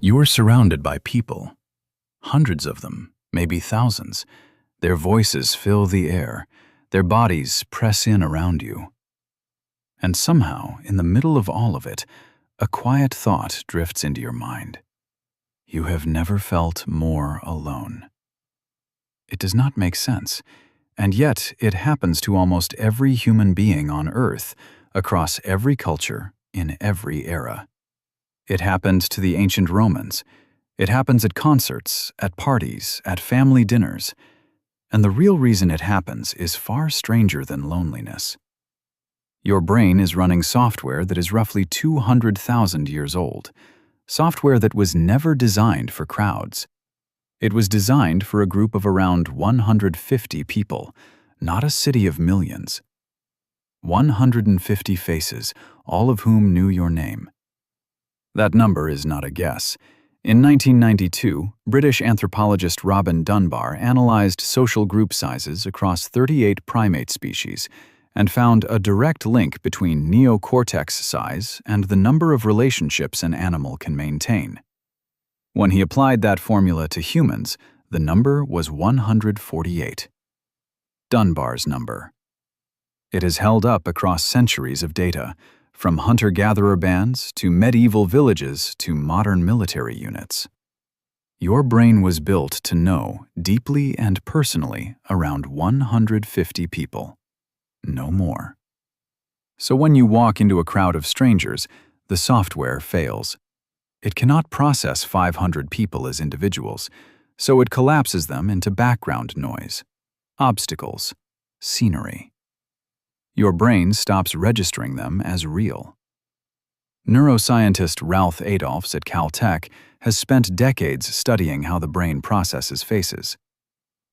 You are surrounded by people, hundreds of them, maybe thousands. Their voices fill the air, their bodies press in around you. And somehow, in the middle of all of it, a quiet thought drifts into your mind. You have never felt more alone. It does not make sense, and yet it happens to almost every human being on Earth, across every culture, in every era. It happened to the ancient Romans. It happens at concerts, at parties, at family dinners. And the real reason it happens is far stranger than loneliness. Your brain is running software that is roughly 200,000 years old, software that was never designed for crowds. It was designed for a group of around 150 people, not a city of millions. 150 faces, all of whom knew your name. That number is not a guess. In 1992, British anthropologist Robin Dunbar analyzed social group sizes across 38 primate species and found a direct link between neocortex size and the number of relationships an animal can maintain. When he applied that formula to humans, the number was 148. Dunbar's number. It has held up across centuries of data, from hunter-gatherer bands to medieval villages to modern military units. Your brain was built to know, deeply and personally, around 150 people. No more. So when you walk into a crowd of strangers, the software fails. It cannot process 500 people as individuals, so it collapses them into background noise, obstacles, scenery. Your brain stops registering them as real. Neuroscientist Ralph Adolphs at Caltech has spent decades studying how the brain processes faces.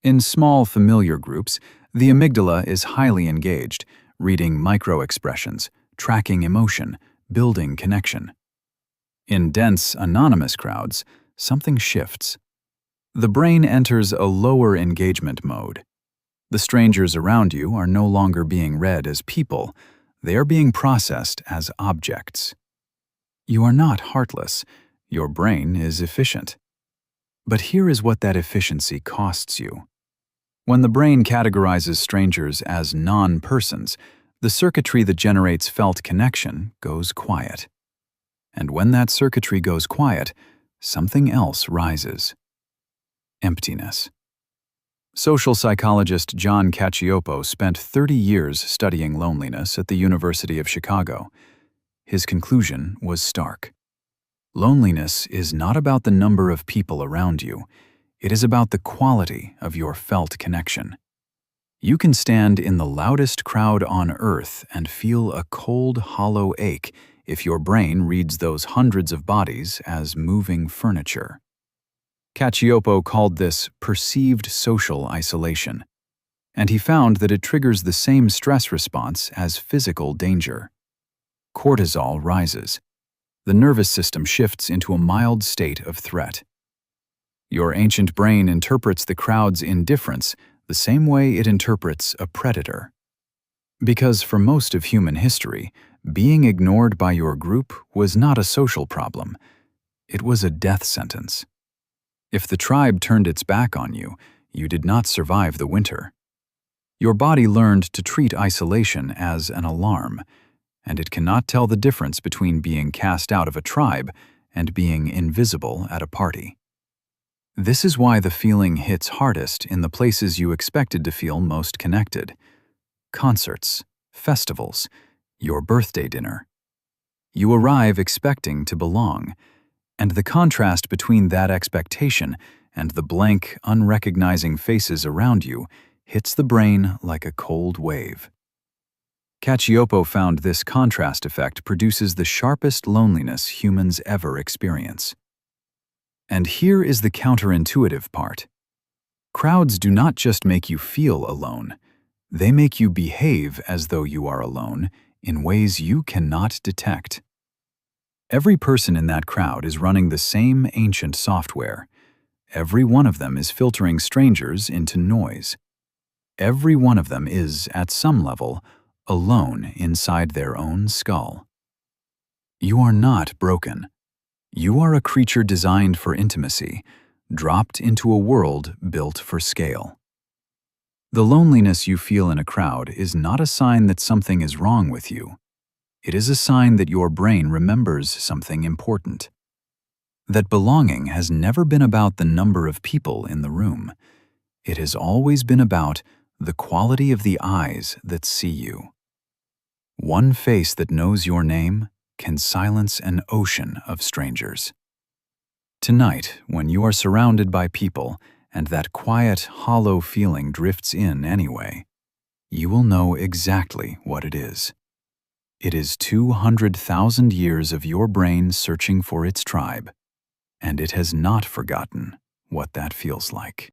In small, familiar groups, the amygdala is highly engaged, reading micro-expressions, tracking emotion, building connection. In dense, anonymous crowds, something shifts. The brain enters a lower engagement mode. The strangers around you are no longer being read as people, they are being processed as objects. You are not heartless, your brain is efficient. But here is what that efficiency costs you. When the brain categorizes strangers as non-persons, the circuitry that generates felt connection goes quiet. And when that circuitry goes quiet, something else rises. Emptiness. Social psychologist John Cacioppo spent 30 years studying loneliness at the University of Chicago. His conclusion was stark. Loneliness is not about the number of people around you. It is about the quality of your felt connection. You can stand in the loudest crowd on earth and feel a cold, hollow ache if your brain reads those hundreds of bodies as moving furniture. Cacioppo called this perceived social isolation, and he found that it triggers the same stress response as physical danger. Cortisol rises. The nervous system shifts into a mild state of threat. Your ancient brain interprets the crowd's indifference the same way it interprets a predator. Because for most of human history, being ignored by your group was not a social problem. It was a death sentence. If the tribe turned its back on you, you did not survive the winter. Your body learned to treat isolation as an alarm, and it cannot tell the difference between being cast out of a tribe and being invisible at a party. This is why the feeling hits hardest in the places you expected to feel most connected. Concerts, festivals, your birthday dinner. You arrive expecting to belong, and the contrast between that expectation and the blank, unrecognizing faces around you hits the brain like a cold wave. Cacioppo found this contrast effect produces the sharpest loneliness humans ever experience. And here is the counterintuitive part. Crowds do not just make you feel alone, they make you behave as though you are alone in ways you cannot detect. Every person in that crowd is running the same ancient software. Every one of them is filtering strangers into noise. Every one of them is, at some level, alone inside their own skull. You are not broken. You are a creature designed for intimacy, dropped into a world built for scale. The loneliness you feel in a crowd is not a sign that something is wrong with you. It is a sign that your brain remembers something important. That belonging has never been about the number of people in the room. It has always been about the quality of the eyes that see you. One face that knows your name can silence an ocean of strangers. Tonight, when you are surrounded by people and that quiet, hollow feeling drifts in anyway, you will know exactly what it is. It is 200,000 years of your brain searching for its tribe, and it has not forgotten what that feels like.